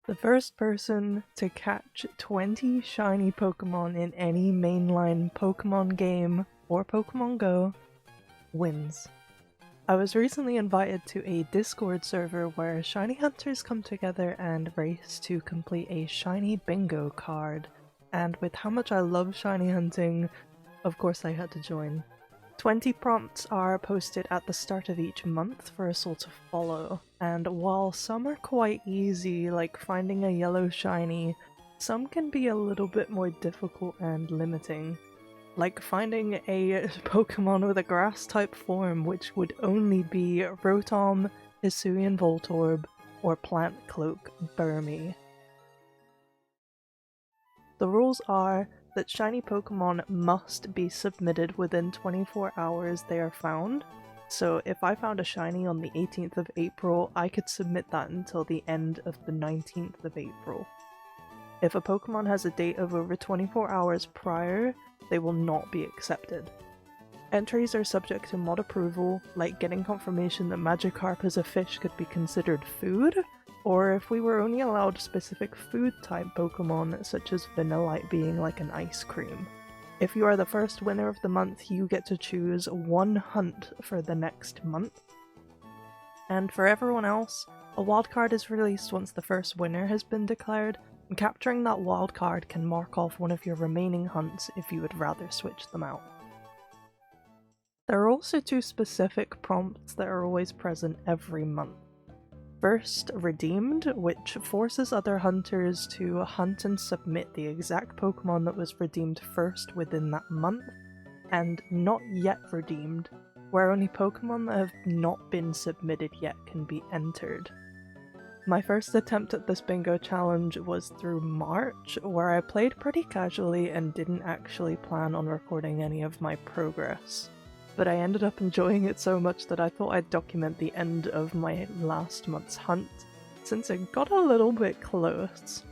The first person to catch 20 shiny Pokemon in any mainline Pokemon game or Pokemon Go wins. I was recently invited to a Discord server where shiny hunters come together and race to complete a shiny bingo card, and with how much I love shiny hunting, of course I had to join. 20 prompts are posted at the start of each month for us all to follow, and while some are quite easy, like finding a yellow shiny, some can be a little bit more difficult and limiting. Like finding a Pokemon with a grass-type form which would only be Rotom, Hisuian Voltorb, or Plant Cloak Burmy. The rules are that shiny Pokemon must be submitted within 24 hours they are found. So if I found a shiny on the 18th of April, I could submit that until the end of the 19th of April. If a Pokemon has a date of over 24 hours prior, they will not be accepted. Entries are subject to mod approval, like getting confirmation that Magikarp as a fish could be considered food, or if we were only allowed specific food-type Pokemon, such as Vanillite being like an ice cream. If you are the first winner of the month, you get to choose one hunt for the next month. And for everyone else, a wildcard is released once the first winner has been declared, and capturing that wildcard can mark off one of your remaining hunts if you would rather switch them out. There are also two specific prompts that are always present every month. First, Redeemed, which forces other hunters to hunt and submit the exact Pokemon that was redeemed first within that month, and Not Yet Redeemed, where only Pokemon that have not been submitted yet can be entered. My first attempt at this bingo challenge was through March, where I played pretty casually and didn't actually plan on recording any of my progress. But I ended up enjoying it so much that I thought I'd document the end of my last month's hunt, since it got a little bit close.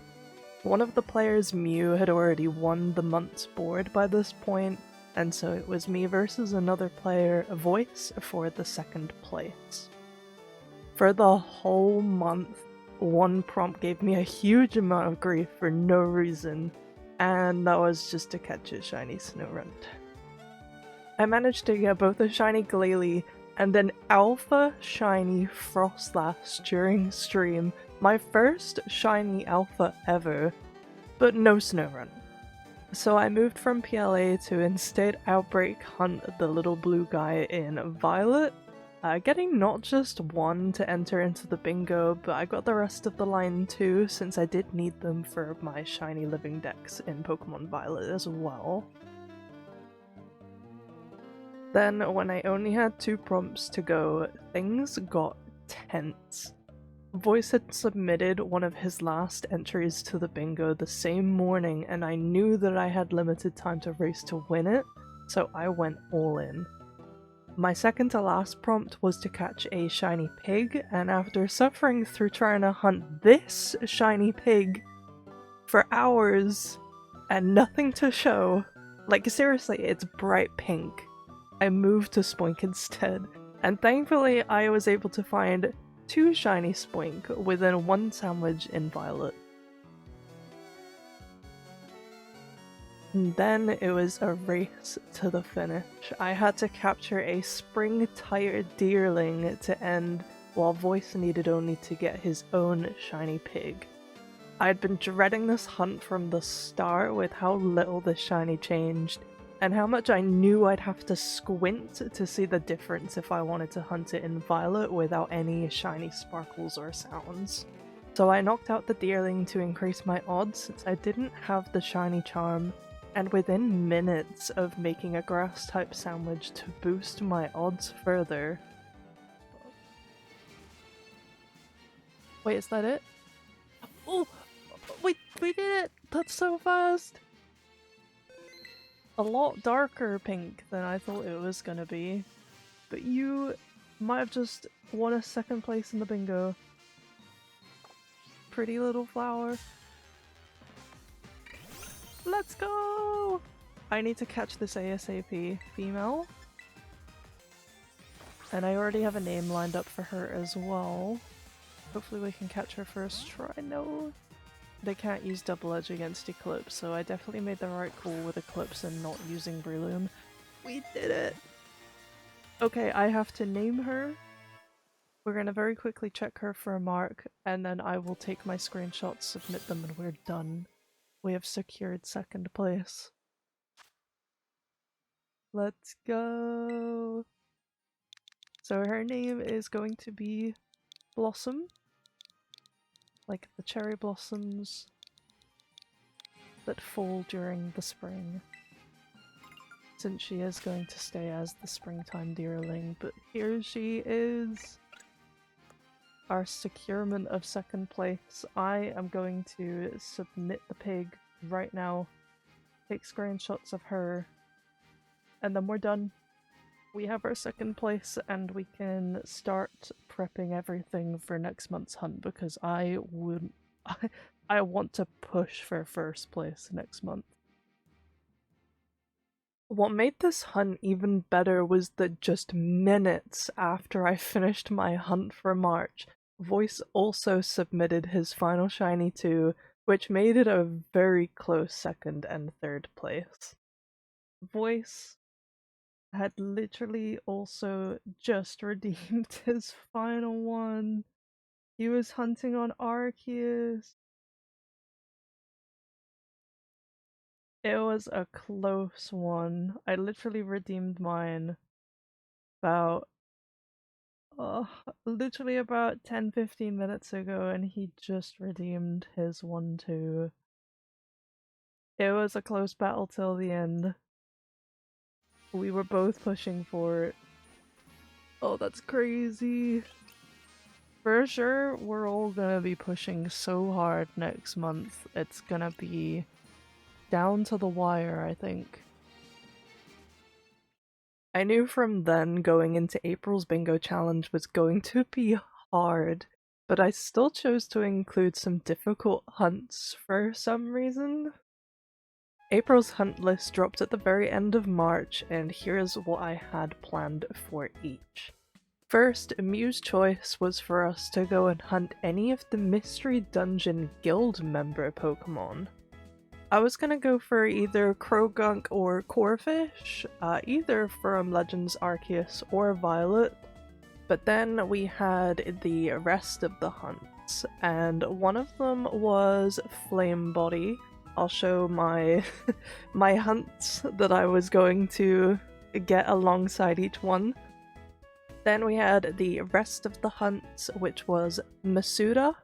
One of the players, Mew, had already won the month's board by this point, and so it was me versus another player, Voice, for the second place. For the whole month, one prompt gave me a huge amount of grief for no reason, and that was just to catch a shiny Snorunt. I managed to get both a shiny Glalie and an alpha shiny Frostlass during stream, my first shiny alpha ever, but no Snorunt. So I moved from PLA to instead Outbreak hunt the little blue guy in Violet, getting not just one to enter into the bingo, but I got the rest of the line too, since I did need them for my shiny living dex in Pokemon Violet as well. Then, when I only had 2 prompts to go, things got tense. Voice had submitted one of his last entries to the bingo the same morning, and I knew that I had limited time to race to win it, so I went all in. My second to last prompt was to catch a shiny pig, and after suffering through trying to hunt this shiny pig for hours and nothing to show, like seriously, it's bright pink, I moved to Spoink instead, and thankfully I was able to find 2 shiny Spoink within 1 sandwich in Violet. And then it was a race to the finish. I had to capture a spring-tired deerling to end, while Voice needed only to get his own shiny pig. I had been dreading this hunt from the start with how little the shiny changed, and how much I knew I'd have to squint to see the difference if I wanted to hunt it in Violet without any shiny sparkles or sounds. So I knocked out the deerling to increase my odds since I didn't have the shiny charm, and within minutes of making a grass-type sandwich to boost my odds further... Wait, is that it? Oh! We did it! That's so fast! A lot darker pink than I thought it was gonna be. But you might have just won a second place in the bingo. Pretty little flower. Let's go! I need to catch this ASAP. Female. And I already have a name lined up for her as well. Hopefully we can catch her first try. No. they can't use double edge against Eclipse, so I definitely made the right call with Eclipse and not using Breloom. We did it! Okay, I have to name her. We're gonna very quickly check her for a mark, and then I will take my screenshots, submit them, and we're done. We have secured second place. Let's go! So her name is going to be Blossom. Like the cherry blossoms that fall during the spring. Since she is going to stay as the springtime deerling, but here she is! Our securement of second place. I am going to submit the pig right now, take screenshots of her, and then we're done. We have our second place and we can start prepping everything for next month's hunt because I want to push for first place next month. What made this hunt even better was that just minutes after I finished my hunt for March, Voice also submitted his final shiny too, which made it a very close second and third place. Voice had literally also just redeemed his final one. He was hunting on Arceus. It was a close one. I literally redeemed mine about literally about 10-15 minutes ago, and he just redeemed his one too. It was a close battle till the end. We were both pushing for it. Oh, that's crazy. For sure, we're all gonna be pushing so hard next month. It's gonna be down to the wire, I think. I knew from then going into April's bingo challenge was going to be hard, but I still chose to include some difficult hunts for some reason. April's hunt list dropped at the very end of March, and here's what I had planned for each. First, Mew's choice was for us to go and hunt any of the Mystery Dungeon Guild member Pokemon. I was gonna go for either Krogunk or Corfish, either from Legends Arceus or Violet, but then we had the rest of the hunts, and one of them was Flame Body. I'll show my my hunts that I was going to get alongside each one. Then we had the rest of the hunts, which was Masuda,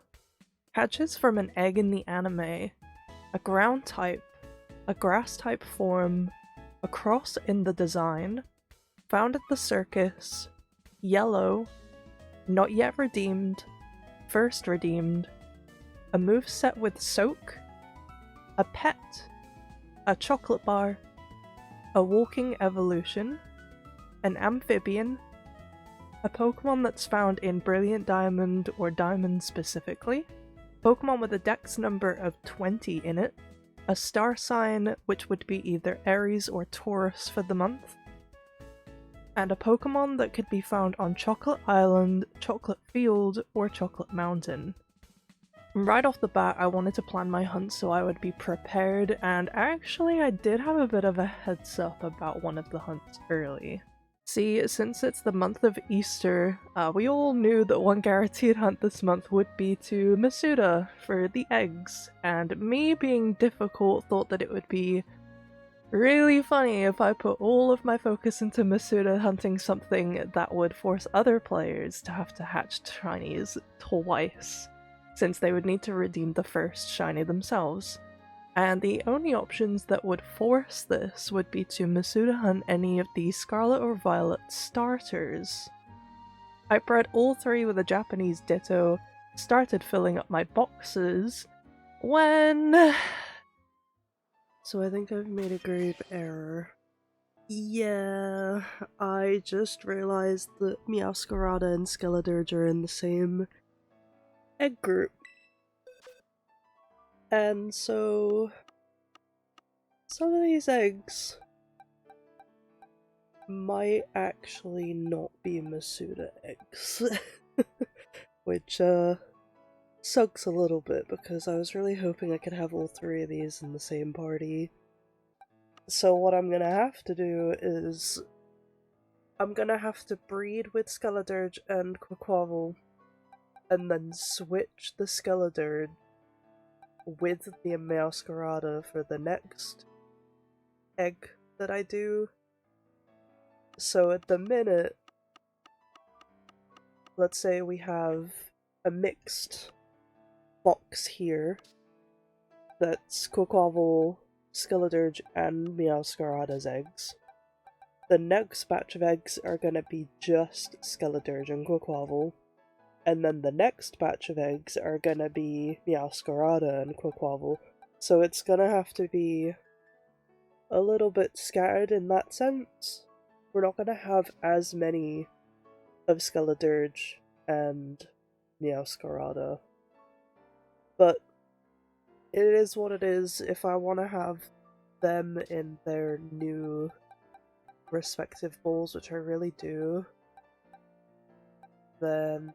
hatches from an egg in the anime, a ground type, a grass type form, a cross in the design, found at the circus, yellow, not yet redeemed, first redeemed, a moveset with soak, a pet, a chocolate bar, a walking evolution, an amphibian, a Pokemon that's found in Brilliant Diamond or Diamond specifically, Pokemon with a dex number of 20 in it, a star sign which would be either Aries or Taurus for the month, and a Pokemon that could be found on Chocolate Island, Chocolate Field, or Chocolate Mountain. Right off the bat, I wanted to plan my hunt so I would be prepared, and actually I did have a bit of a heads up about one of the hunts early. See, since it's the month of Easter, we all knew that one guaranteed hunt this month would be to Masuda for the eggs, and me being difficult thought that it would be really funny if I put all of my focus into Masuda hunting something that would force other players to have to hatch shinies twice, since they would need to redeem the first shiny themselves. And the only options that would force this would be to Masuda hunt any of the Scarlet or Violet starters. I bred all three with a Japanese Ditto, started filling up my boxes, when... So I think I've made a grave error. Yeah, I just realized that Meowscarada and Skeledirge are in the same egg group. And so some of these eggs might actually not be Masuda eggs. Which, Sucks a little bit because I was really hoping I could have all three of these in the same party. So what I'm gonna have to do is I'm gonna have to breed with Skeledirge and Quaquaval, and then switch the Skeledirge with the Meowscarada for the next egg that I do. So at the minute, let's say we have a mixed box here that's Quaquaval, Skeledirge, and Meowscarada's eggs. The next batch of eggs are gonna be just Skeledirge and Quaquaval, and then the next batch of eggs are gonna be Meowscarada and Quaquaval. So it's gonna have to be a little bit scattered in that sense. We're not gonna have as many of Skeledirge and Meowscarada. But it is what it is. If I want to have them in their new respective bowls, which I really do, then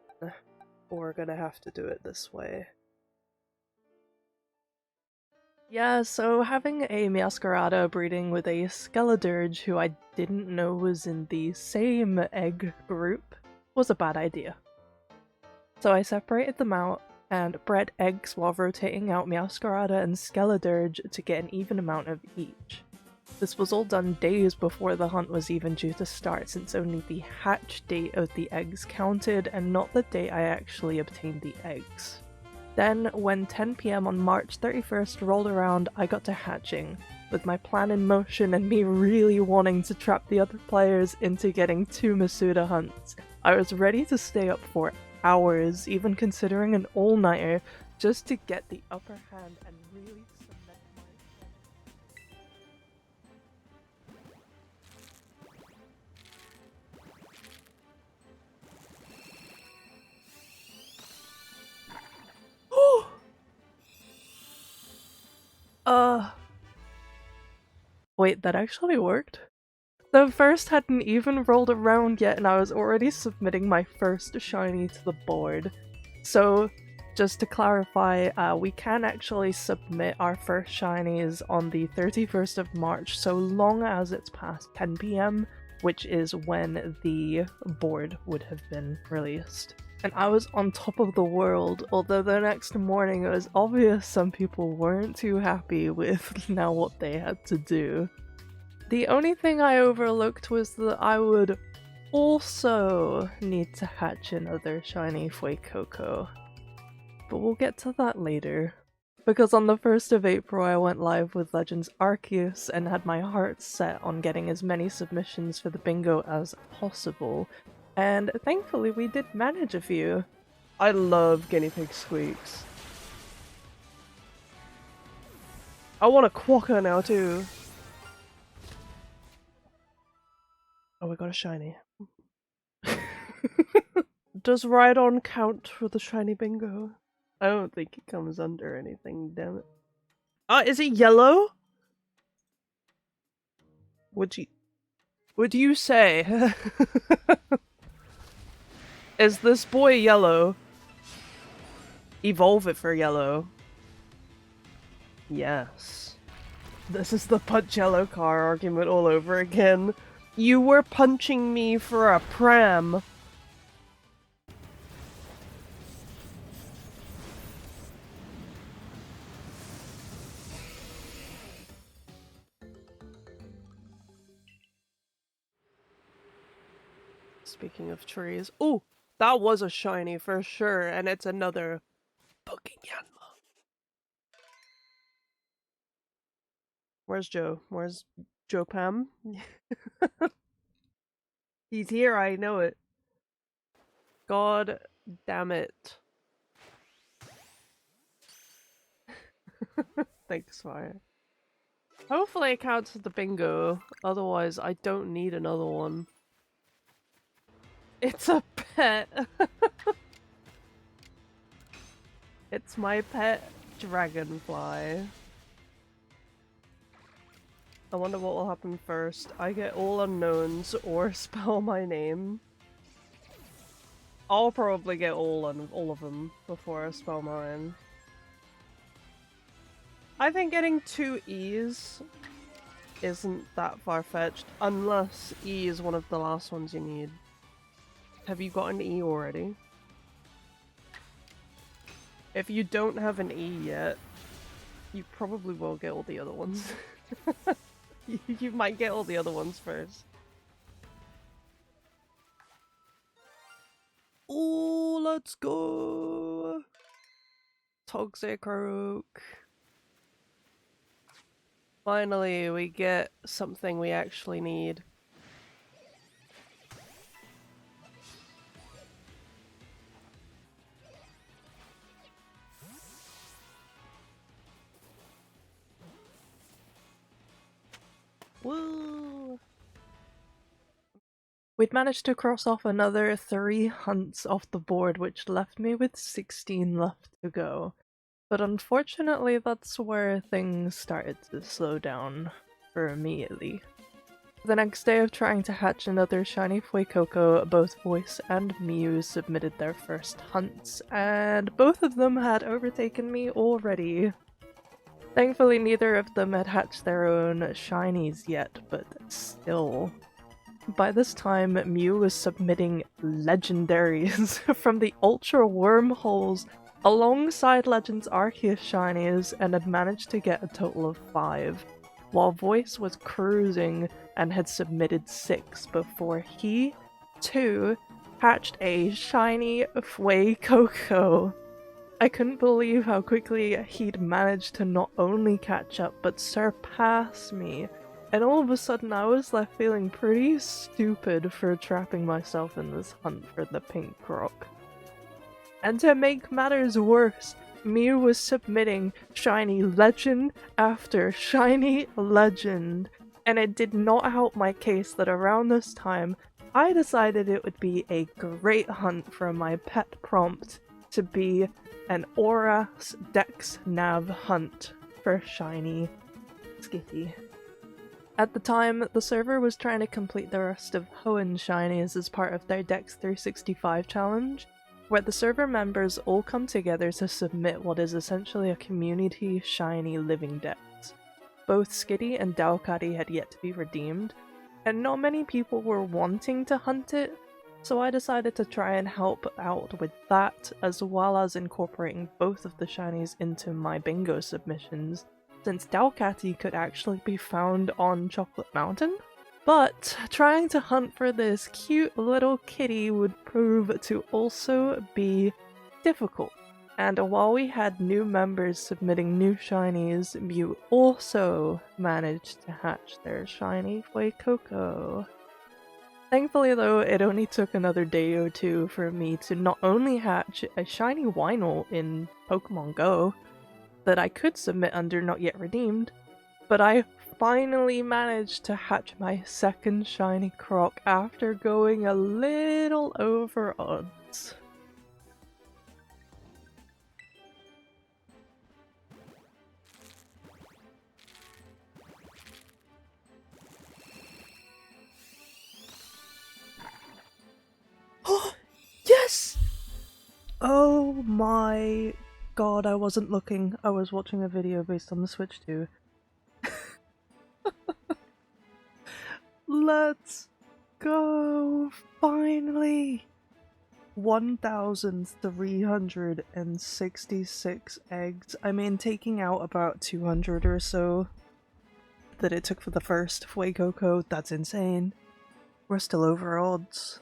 we're gonna have to do it this way. Yeah, so having a Meowscarada breeding with a Skeledirge who I didn't know was in the same egg group was a bad idea. So I separated them out and bred eggs while rotating out Meowscarada and Skeledirge to get an even amount of each. This was all done days before the hunt was even due to start, since only the hatch date of the eggs counted and not the date I actually obtained the eggs. Then, when 10 PM on March 31st rolled around, I got to hatching, with my plan in motion and me really wanting to trap the other players into getting 2 Masuda hunts. I was ready to stay up for hours, even considering an all-nighter, just to get the upper hand and really cement my Wait, that actually worked? The first hadn't even rolled around yet and I was already submitting my first shiny to the board. So, just to clarify, we can actually submit our first shinies on the 31st of March so long as it's past 10 PM, which is when the board would have been released. And I was on top of the world, although the next morning it was obvious some people weren't too happy with now what they had to do. The only thing I overlooked was that I would also need to hatch another shiny Fuecoco. But we'll get to that later. Because on the 1st of April I went live with Legends Arceus and had my heart set on getting as many submissions for the bingo as possible. And thankfully we did manage a few. I love guinea pig squeaks. I want a quokka now too. Oh, we got a shiny. Does Rhydon count for the shiny bingo? I don't think it comes under anything, damn it. Is it yellow? Would you say? Is this boy yellow? Evolve it for yellow. Yes. This is the punch yellow car argument all over again. You were punching me for a pram. Speaking of trees, oh, that was a shiny for sure, and it's another fucking Yanma. Where's Joe? Where's Joe Pam? He's here, I know it. God damn it. Thanks, Fire. Hopefully it counts as the bingo, otherwise I don't need another one. It's a pet! It's my pet dragonfly. I wonder what will happen first. I get all unknowns or spell my name. I'll probably get all of them before I spell mine. I think getting 2 E's isn't that far-fetched, unless E is one of the last ones you need. Have you got an E already? If you don't have an E yet, you probably will get all the other ones. You might get all the other ones first. Oh, let's go! Toxic Rook. Finally, we get something we actually need. Woo! We'd managed to cross off another 3 hunts off the board, which left me with 16 left to go. But unfortunately, that's where things started to slow down, for me at least. The next day of trying to hatch another shiny Fuecoco, both Voice and Mew submitted their first hunts, and both of them had overtaken me already. Thankfully, neither of them had hatched their own shinies yet, but still. By this time, Mew was submitting legendaries from the Ultra Wormholes alongside Legends Arceus shinies and had managed to get a total of 5, while Voice was cruising and had submitted 6 before he, too, hatched a shiny Fuecoco. I couldn't believe how quickly he'd managed to not only catch up but surpass me. And all of a sudden I was left feeling pretty stupid for trapping myself in this hunt for the pink croc. And to make matters worse, Mew was submitting shiny legend after shiny legend, and it did not help my case that around this time I decided it would be a great hunt for my pet prompt to be an oras dex nav hunt for shiny Skitty. At the time, the server was trying to complete the rest of Hoenn shinies as part of their Dex 365 challenge, where the server members all come together to submit what is essentially a community shiny living dex. Both Skitty and Dalcatty had yet to be redeemed, and not many people were wanting to hunt it, so I decided to try and help out with that, as well as incorporating both of the shinies into my bingo submissions, since Dalcatty could actually be found on Chocolate Mountain. But trying to hunt for this cute little kitty would prove to also be difficult. And while we had new members submitting new shinies, Mew also managed to hatch their shiny Fuecoco. Thankfully though, it only took another day or two for me to not only hatch a shiny Whinol in Pokemon Go, that I could submit under Not Yet Redeemed, but I finally managed to hatch my second shiny croc after going a little over odds. Oh, yes! Oh my god, I wasn't looking. I was watching a video based on the Switch too. Let's go! Finally! 1,366 eggs. I mean, taking out about 200 or so that it took for the first Fuecoco, that's insane. We're still over odds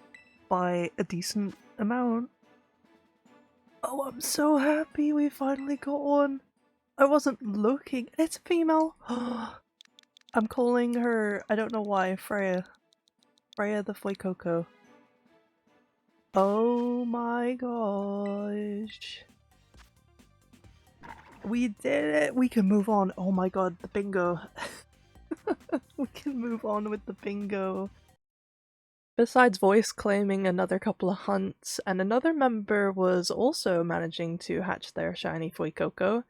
by a decent amount. Oh, I'm so happy we finally got one. I wasn't looking. It's a female. I'm calling her, I don't know why, Freya. Freya the Fuecoco. Oh my gosh. We did it! We can move on. Oh my god, the bingo. We can move on with the bingo. Besides Voice claiming another couple of hunts, and another member was also managing to hatch their shiny Fuecoco,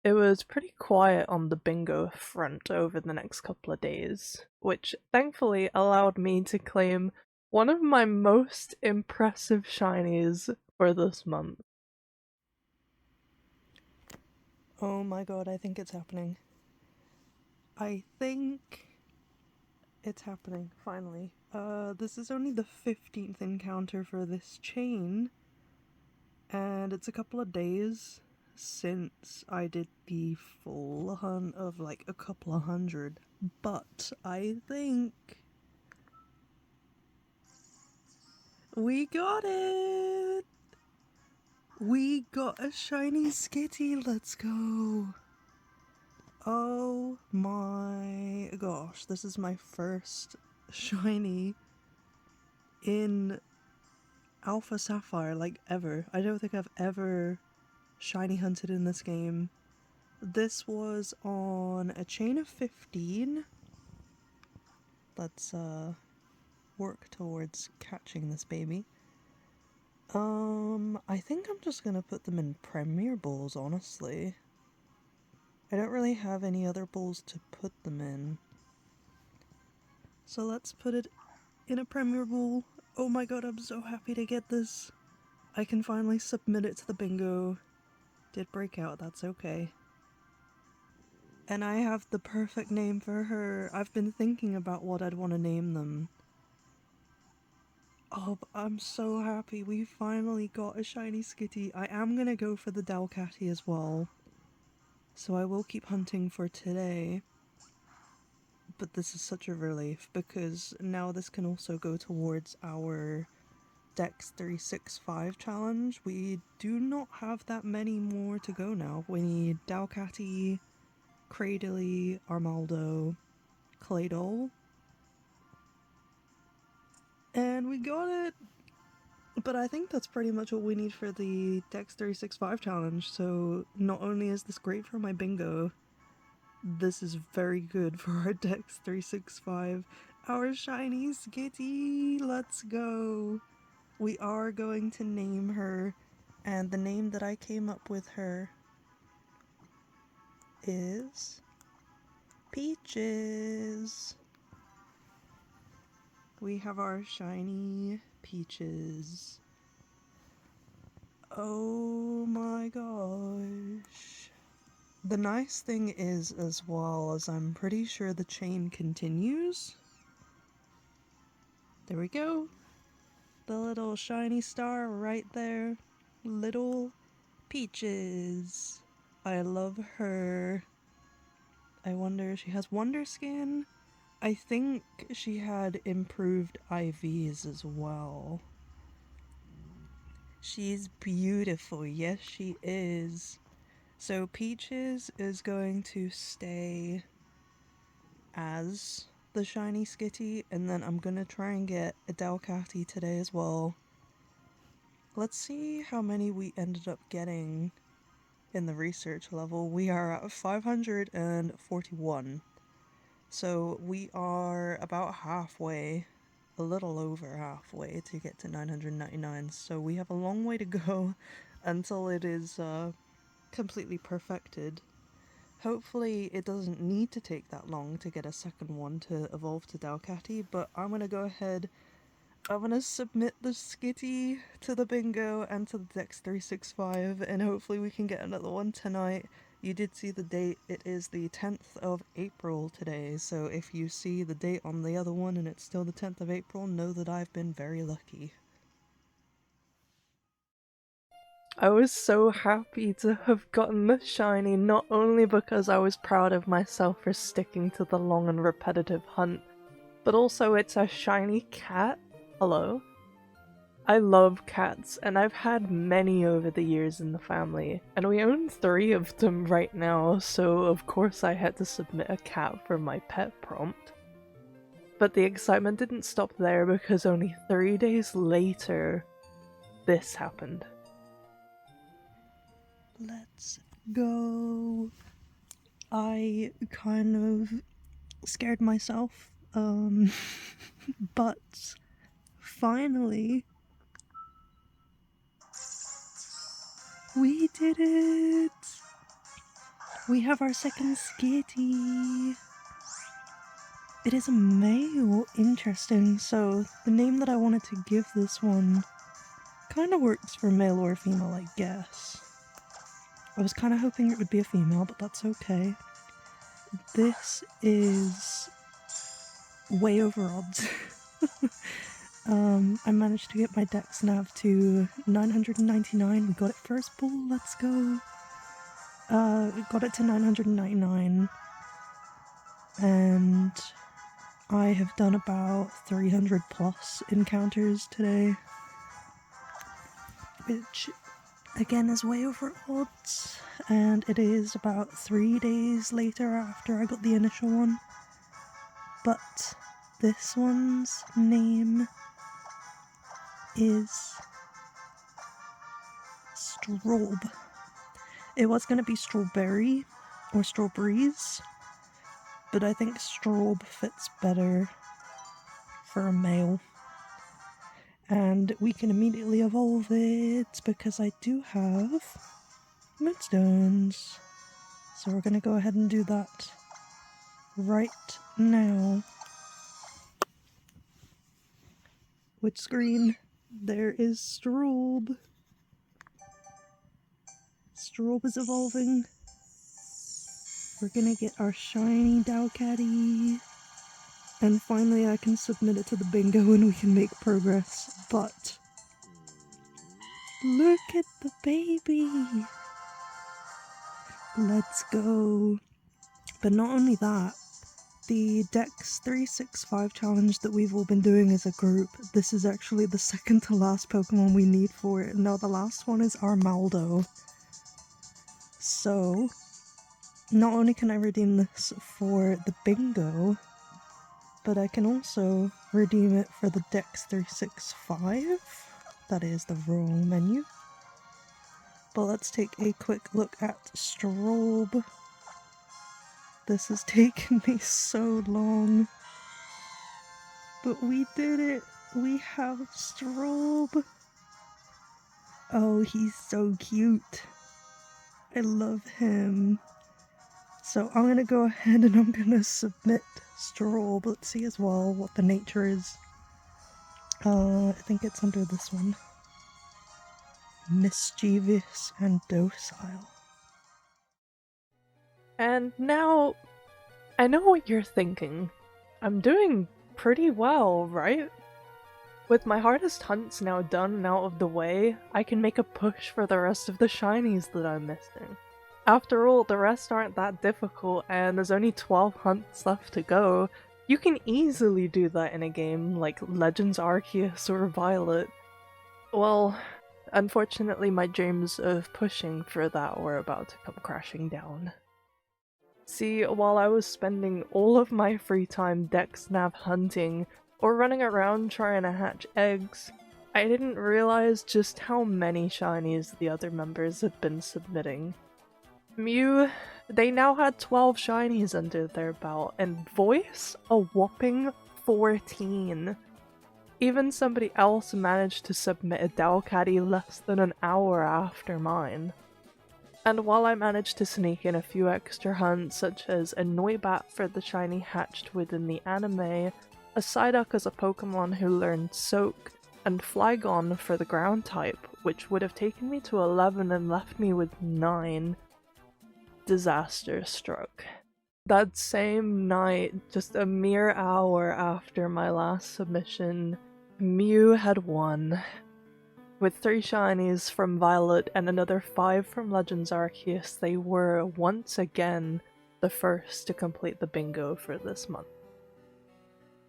it was pretty quiet on the bingo front over the next couple of days, which thankfully allowed me to claim One of my most impressive shinies for this month. Oh my god, I think it's happening. I think it's happening, finally. This is only the 15th encounter for this chain, and it's a couple of days since I did the full hunt of like a couple of hundred, but I think we got it! We got a shiny skitty, let's go! Oh my gosh, this is my first shiny in Alpha Sapphire, like, ever. I don't think I've ever shiny hunted in this game. This was on a chain of 15. Let's, work towards catching this baby. I think I'm just gonna put them in Premier Bowls, honestly. I don't really have any other bowls to put them in. So let's put it in a Premier Bowl. Oh my god, I'm so happy to get this. I can finally submit it to the bingo. Did break out, that's okay. And I have the perfect name for her. I've been thinking about what I'd want to name them. Oh, but I'm so happy we finally got a shiny skitty. I am gonna go for the Dalcatty as well. So I will keep hunting for today. But this is such a relief because now this can also go towards our Dex 365 challenge. We do not have that many more to go now. We need Dalcatty, Cradily, Armaldo, Claydol. And we got it! But I think that's pretty much what we need for the Dex 365 challenge, so not only is this great for my bingo, this is very good for our Dex 365. Our shiny skitty! Let's go! We are going to name her, and the name that I came up with her is Peaches! We have our shiny Peaches. Oh my gosh. The nice thing is, as well, as I'm pretty sure the chain continues. There we go. The little shiny star right there. Little Peaches. I love her. I wonder, she has Wonder Skin. I think she had improved IVs as well. She's beautiful, yes she is. So Peaches is going to stay as the shiny skitty, and then I'm gonna try and get a Dalcatty today as well. Let's see how many we ended up getting in the research level. We are at 541. So we are about halfway, a little over halfway to get to 999. So we have a long way to go until it is completely perfected. Hopefully it doesn't need to take that long to get a second one to evolve to Dalcatty, but I'm gonna go ahead. I'm gonna submit the skitty to the bingo and to the Dex 365, and hopefully we can get another one tonight. You did see the date, it is the 10th of April today, so if you see the date on the other one and it's still the 10th of April, know that I've been very lucky. I was so happy to have gotten the shiny, not only because I was proud of myself for sticking to the long and repetitive hunt, but also it's a shiny cat. Hello? I love cats, and I've had many over the years in the family, and we own 3 of them right now, so of course I had to submit a cat for my pet prompt. But the excitement didn't stop there because only 3 days later, this happened. Let's go. I kind of scared myself, but finally we did it! We have our second skitty! It is a male. Interesting. So the name that I wanted to give this one kind of works for male or female, I guess. I was kind of hoping it would be a female, but that's okay. This is way over odds. I managed to get my dex nav to 999. We got it first pull, let's go. We got it to 999. And I have done about 300 plus encounters today. Which, again, is way over odds. And it is about 3 days later after I got the initial one. But this one's name is Strobe. It was going to be Strawberry or Strawberries, but I think Strobe fits better for a male. And we can immediately evolve it because I do have moonstones. So we're going to go ahead and do that right now. Which screen? There is Strobe. Strobe is evolving. We're gonna get our shiny Dowcatty. And finally I can submit it to the bingo and we can make progress. But look at the baby! Let's go. But not only that, the Dex 365 challenge that we've all been doing as a group, this is actually the second to last Pokemon we need for it. Now the last one is Armaldo. So, not only can I redeem this for the bingo, but I can also redeem it for the Dex 365. That is the wrong menu. But let's take a quick look at Strobe. This has taken me so long. But we did it! We have Strobe! Oh, he's so cute. I love him. So I'm gonna go ahead and I'm gonna submit Strobe. Let's see as well what the nature is. I think it's under this one. Mischievous and docile. And now, I know what you're thinking. I'm doing pretty well, right? With my hardest hunts now done and out of the way, I can make a push for the rest of the shinies that I'm missing. After all, the rest aren't that difficult and there's only 12 hunts left to go. You can easily do that in a game like Legends Arceus or Violet. Well, unfortunately my dreams of pushing for that were about to come crashing down. See, while I was spending all of my free time Dex Nav hunting, or running around trying to hatch eggs, I didn't realize just how many shinies the other members had been submitting. Mew, they now had 12 shinies under their belt, and Voice, a whopping 14. Even somebody else managed to submit a Dowcatty less than an hour after mine. And while I managed to sneak in a few extra hunts, such as a Noibat for the shiny hatched within the anime, a Psyduck as a Pokemon who learned Soak, and Flygon for the ground type, which would have taken me to 11 and left me with 9, disaster struck. That same night, just a mere hour after my last submission, Mew had won. With 3 shinies from Violet and another 5 from Legends Arceus, they were once again the first to complete the bingo for this month.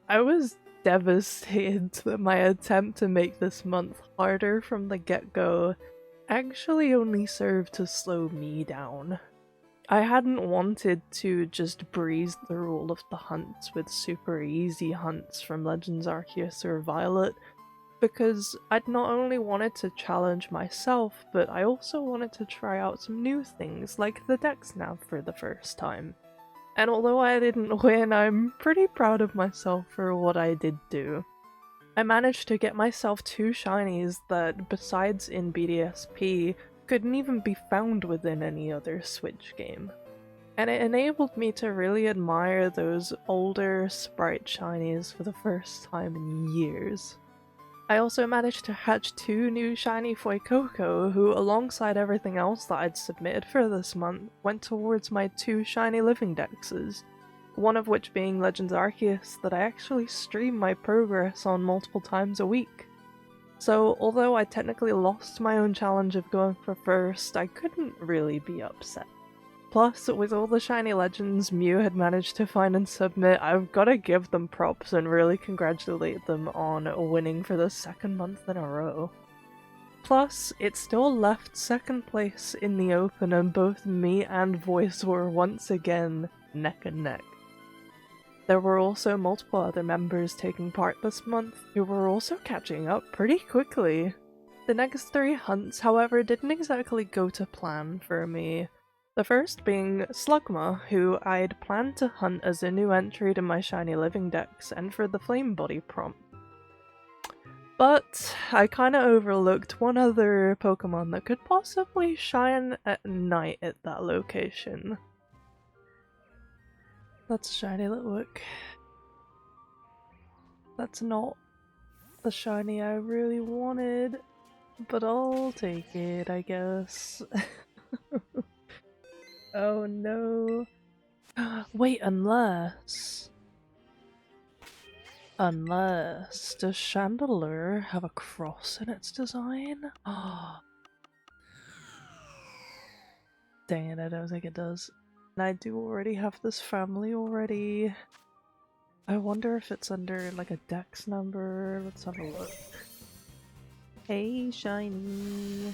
I was devastated that my attempt to make this month harder from the get-go actually only served to slow me down. I hadn't wanted to just breeze through all of the hunts with super easy hunts from Legends Arceus or Violet, because I'd not only wanted to challenge myself, but I also wanted to try out some new things, like the Dex Nav for the first time. And although I didn't win, I'm pretty proud of myself for what I did do. I managed to get myself 2 shinies that, besides in BDSP, couldn't even be found within any other Switch game. and it enabled me to really admire those older sprite shinies for the first time in years. I also managed to hatch 2 new shiny Fuecoco, who, alongside everything else that I'd submitted for this month, went towards my 2 shiny living dexes, one of which being Legends Arceus that I actually stream my progress on multiple times a week. So, although I technically lost my own challenge of going for first, I couldn't really be upset. Plus, with all the shiny legends Mew had managed to find and submit, I've gotta give them props and really congratulate them on winning for the 2nd month in a row. Plus, it still left 2nd place in the open and both me and Voice were once again neck and neck. There were also multiple other members taking part this month who were also catching up pretty quickly. The next 3 hunts, however, didn't exactly go to plan for me. The first being Slugma, who I'd planned to hunt as a new entry to my shiny living dex and for the flame body prompt. But I kinda overlooked one other Pokemon that could possibly shine at night at that location. That's a shiny look. That's not the shiny I really wanted, but I'll take it, I guess. Oh no. Wait, unless... does Chandelure have a cross in its design? Oh. Dang it, I don't think it does. And I do already have this family already. I wonder if it's under like a dex number. Let's have a look. Hey, shiny.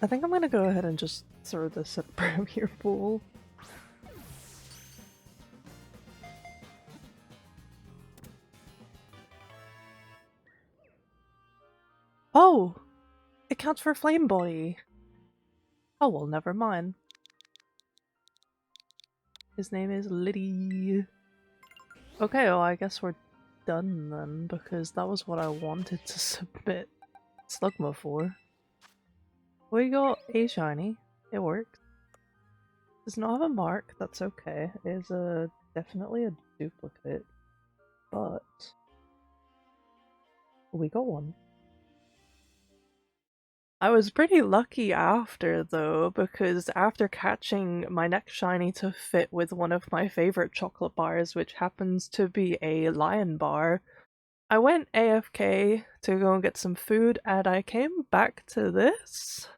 I think I'm gonna go ahead and just throw this at Premier Pool. Oh! It counts for Flame Body! Oh well, never mind. His name is Liddy. Okay, well I guess we're done then, because that was what I wanted to submit Slugma for. We got a shiny. It works. Does not have a mark, that's okay. It is definitely a duplicate. But we got one. I was pretty lucky after though, because after catching my next shiny to fit with one of my favorite chocolate bars, which happens to be a lion bar, I went AFK to go and get some food and I came back to this.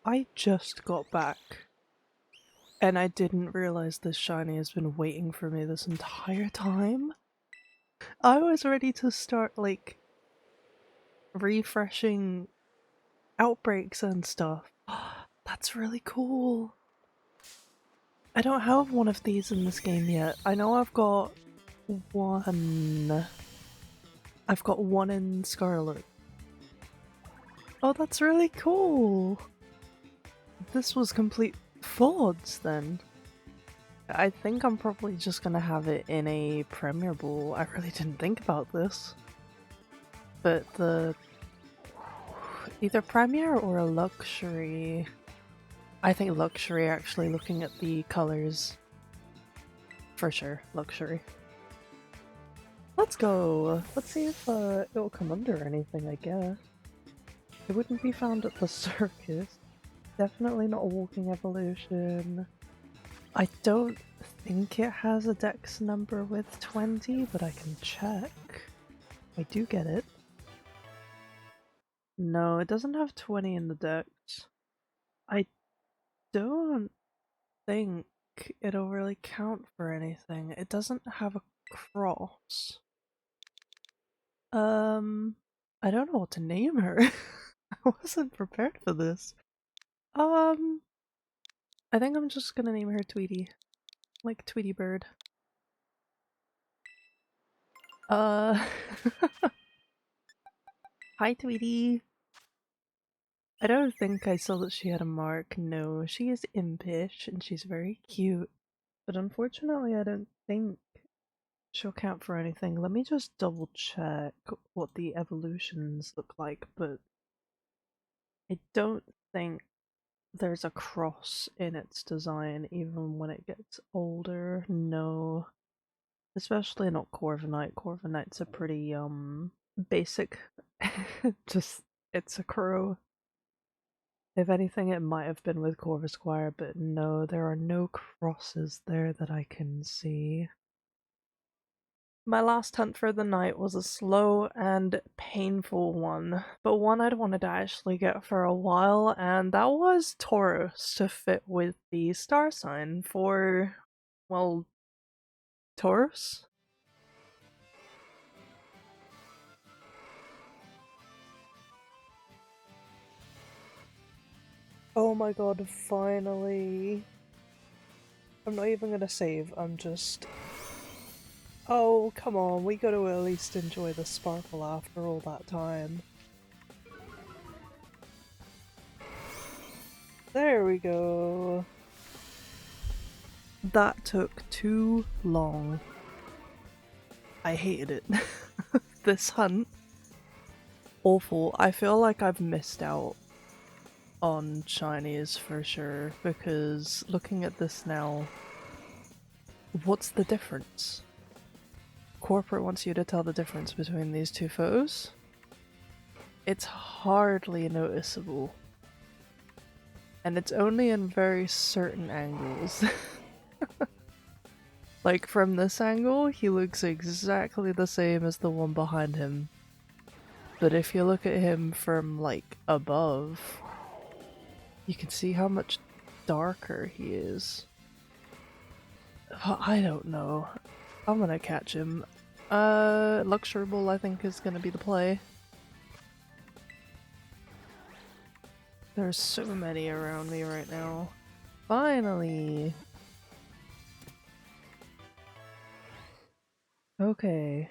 I just got back. And I didn't realize this shiny has been waiting for me this entire time. I was ready to start, like, refreshing outbreaks and stuff. That's really cool. I don't have one of these in this game yet. I know I've got one. I've got one in Scarlet. Oh, that's really cool. This was complete frauds then. I think I'm probably just gonna have it in a Premier Bowl. I really didn't think about this. But the... either Premier or a Luxury. I think Luxury, actually, looking at the colors. For sure, Luxury. Let's go! Let's see if it'll come under anything, I guess. It wouldn't be found at the circus. Definitely not a walking evolution. I don't think it has a dex number with 20, but I can check. I do get it. No, it doesn't have 20 in the dex. I don't think it'll really count for anything. It doesn't have a cross. I don't know what to name her. I wasn't prepared for this. I think I'm just gonna name her Tweety. Like Tweety Bird. Hi Tweety! I don't think I saw that she had a mark. No, she is impish and she's very cute. But unfortunately I don't think She'll count for anything. Let me just double check what the evolutions look like, but I don't think there's a cross in its design even when it gets older. No. Especially not Corviknight. Corviknight's a pretty basic. Just it's a crow. If anything, it might have been with Corvisquire, but no, there are no crosses there that I can see. My last hunt for the night was a slow and painful one, but one I'd wanted to actually get for a while, and that was Taurus to fit with the star sign for, well, Taurus? Oh my god, finally. I'm not even gonna save, I'm just... Oh, come on, we gotta at least enjoy the sparkle after all that time. There we go. That took too long. I hated it. This hunt, awful. I feel like I've missed out on shinies for sure, because looking at this now, what's the difference? Corporate wants you to tell the difference between these two photos. It's hardly noticeable. And it's only in very certain angles. Like from this angle, he looks exactly the same as the one behind him. But if you look at him from like above, you can see how much darker he is. I don't know. I'm gonna catch him. Luxurable I think is gonna be the play. There's so many around me right now. Finally! Okay.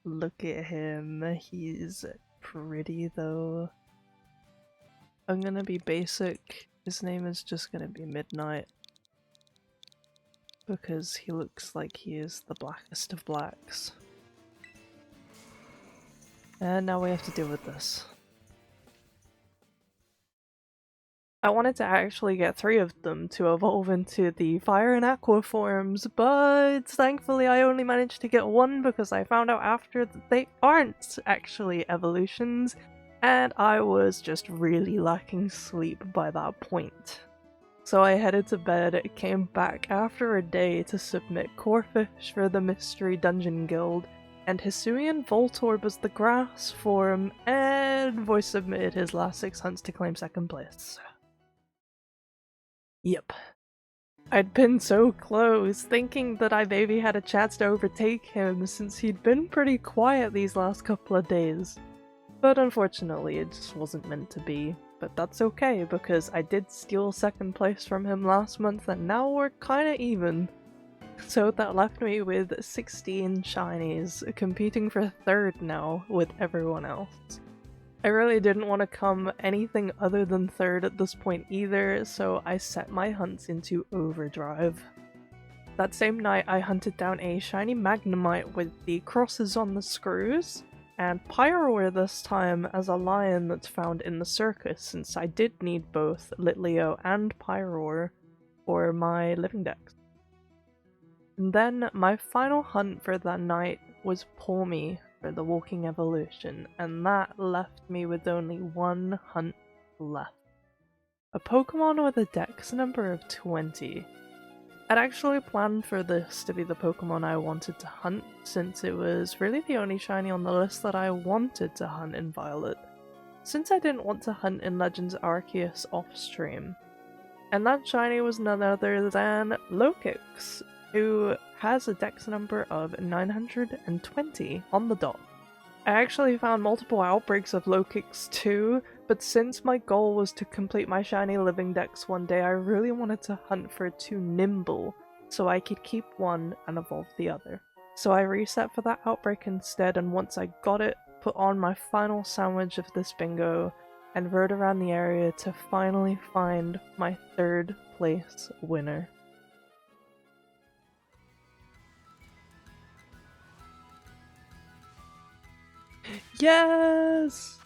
Look at him. He's pretty though. I'm gonna be basic. His name is just gonna be Midnight. Because he looks like he is the blackest of blacks. And now we have to deal with this. I wanted to actually get 3 of them to evolve into the fire and aqua forms, but thankfully I only managed to get 1 because I found out after that they aren't actually evolutions, and I was just really lacking sleep by that point. So I headed to bed, came back after a day to submit Corfish for the Mystery Dungeon Guild, and Hisuian Voltorb as the grass form, and voice submitted his last 6 hunts to claim 2nd place. Yep. I'd been so close, thinking that I maybe had a chance to overtake him since he'd been pretty quiet these last couple of days. But unfortunately it just wasn't meant to be. But that's okay, because I did steal 2nd place from him last month and now we're kinda even. So that left me with 16 shinies, competing for 3rd now with everyone else. I really didn't want to come anything other than 3rd at this point either, so I set my hunts into overdrive. That same night I hunted down a shiny Magnemite with the crosses on the screws, and Pyroar this time as a lion that's found in the circus, since I did need both Litleo and Pyroar for my living dex. And then my final hunt for that night was Palmy for the walking evolution, and that left me with only 1 hunt left. A Pokemon with a dex number of 20. I'd actually planned for this to be the Pokemon I wanted to hunt, since it was really the only shiny on the list that I wanted to hunt in Violet, since I didn't want to hunt in Legends Arceus off-stream. And that shiny was none other than Lokix, who has a dex number of 920 on the dot. I actually found multiple outbreaks of Lokix too, but since my goal was to complete my shiny living dex one day, I really wanted to hunt for 2 Nimble, so I could keep one and evolve the other. So I reset for that outbreak instead, and once I got it, put on my final sandwich of this bingo, and rode around the area to finally find my 3rd place winner. Yes!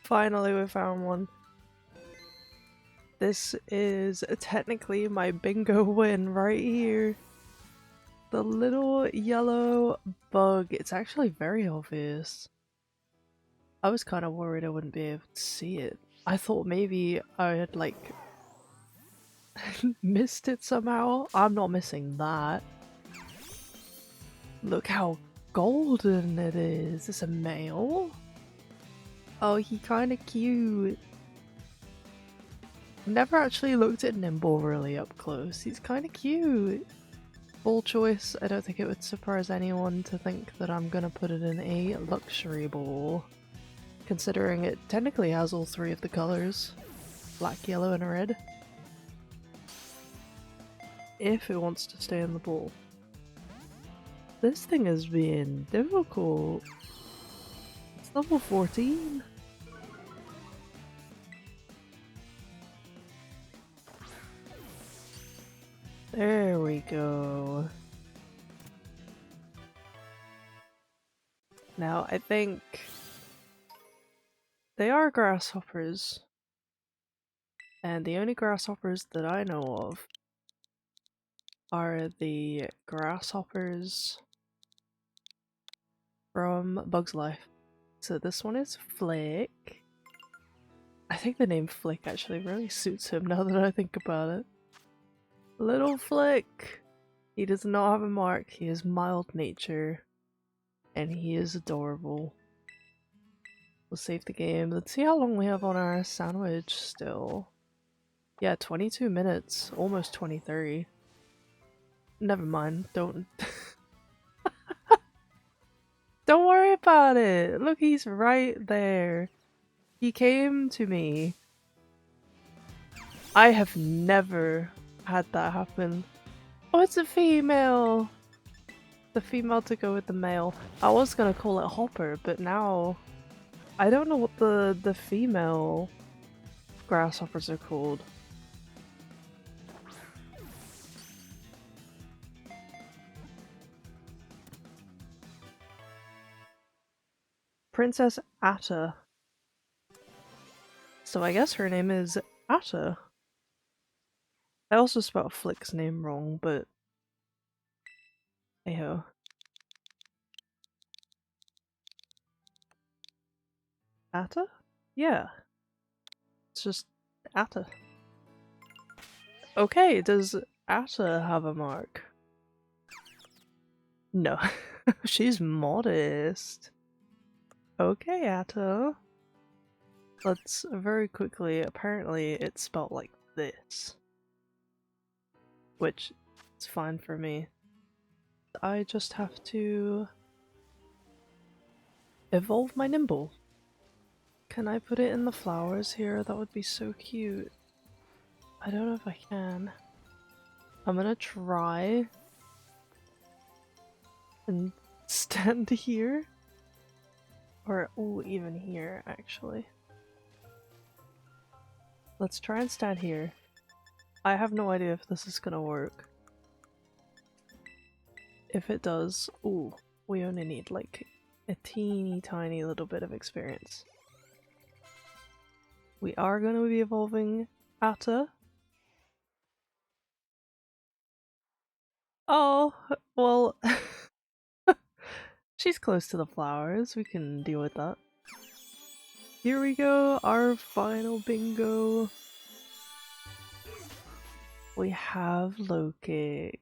Finally we found one. This is technically my bingo win right here. The little yellow bug. It's actually very obvious. I was kind of worried I wouldn't be able to see it. I thought maybe I had like missed it somehow. I'm not missing that. Look how golden it is. Is a male? Oh, he kind of cute. Never actually looked at Nimble really up close. He's kind of cute. Ball choice. I don't think it would surprise anyone to think that I'm gonna put it in a luxury ball, considering it technically has all three of the colors: black, yellow, and red. If it wants to stay in the ball. This thing is being difficult. It's level 14. There we go. Now, I think they are grasshoppers, and the only grasshoppers that I know of are the grasshoppers from Bug's Life. So this one is Flick. I think the name Flick actually really suits him now that I think about it. Little Flick! He does not have a mark, he is mild nature, and he is adorable. We'll save the game. Let's see how long we have on our sandwich still. Yeah, 22 minutes, almost 23. Never mind, don't... Don't worry about it! Look, he's right there. He came to me. I have never had that happen. Oh, it's a female! The female to go with the male. I was gonna call it Hopper, but now I don't know what the female grasshoppers are called. Princess Atta. So I guess her name is Atta. I also spelled Flick's name wrong, but hey-ho. Atta? Yeah. It's just Atta. Okay, does Atta have a mark? No. She's modest. Okay, Atta. Let's very quickly, apparently it's spelled like this. Which is fine for me. I just have to evolve my Nimble. Can I put it in the flowers here? That would be so cute. I don't know if I can. I'm gonna try and stand here. Or, oh, even here, actually. Let's try and stand here. I have no idea if this is gonna work. If it does, ooh, we only need like a teeny tiny little bit of experience. We are going to be evolving Atta. Oh, well, she's close to the flowers, we can deal with that. Here we go, our final bingo. We have Lokix.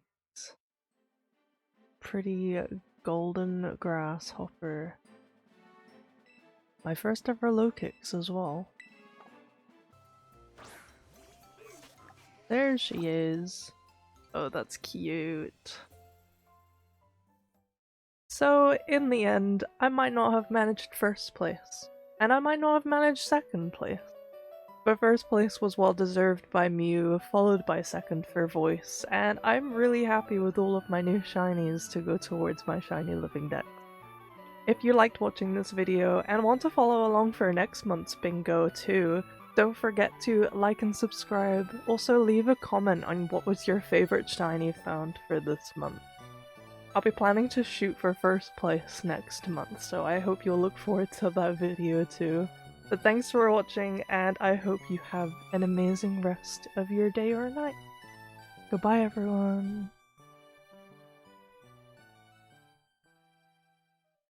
Pretty golden grasshopper. My first ever Lokix as well. There she is. Oh, that's cute. So, in the end, I might not have managed first place, and I might not have managed second place. But first place was well deserved by Mew, followed by second for Voice, and I'm really happy with all of my new shinies to go towards my shiny living deck. If you liked watching this video and want to follow along for next month's bingo too, don't forget to like and subscribe. Also leave a comment on what was your favorite shiny found for this month. I'll be planning to shoot for first place next month, so I hope you'll look forward to that video too. But thanks for watching, and I hope you have an amazing rest of your day or night. Goodbye, everyone.